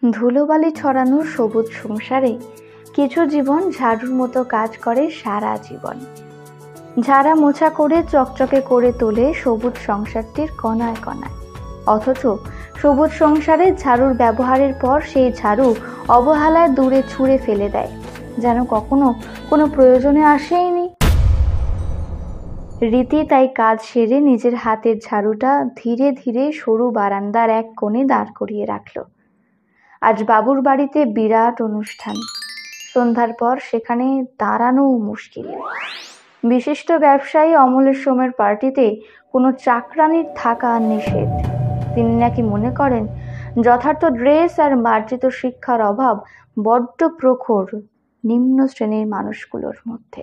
ধুলোবালি ছড়ানো সবুজ সংসারে কিছু জীবন ঝাড়ুর মতো কাজ করে সারা জীবন। ঝাড়া মোছা করে চকচকে করে তোলে সবুজ সংসারটির কণায় কণায়। অথচ সবুজ সংসারে ঝাড়ুর ব্যবহারের পর সেই ঝাড়ু অবহেলায় দূরে ছুঁড়ে ফেলে দেয়, যেন কখনো কোনো প্রয়োজনে আসেইনি। রীতি তাই কাজ সেরে নিজের হাতের ঝাড়ুটা ধীরে ধীরে সরু বারান্দার এক কোণে দাঁড় করিয়ে রাখল। আজ বাবুর বাড়িতে বিরাট অনুষ্ঠান। সন্ধ্যার পর সেখানে দাঁড়ানোও মুশকিল। বিশিষ্ট ব্যবসায়ী অমলের সোমের পার্টিতে কোনো চাকরানির থাকা নিষেধ। তিনি নাকি মনে করেন যথার্থ ড্রেস আর মার্জিত শিক্ষার অভাব বড্ড প্রখর নিম্ন শ্রেণীর মানুষগুলোর মধ্যে।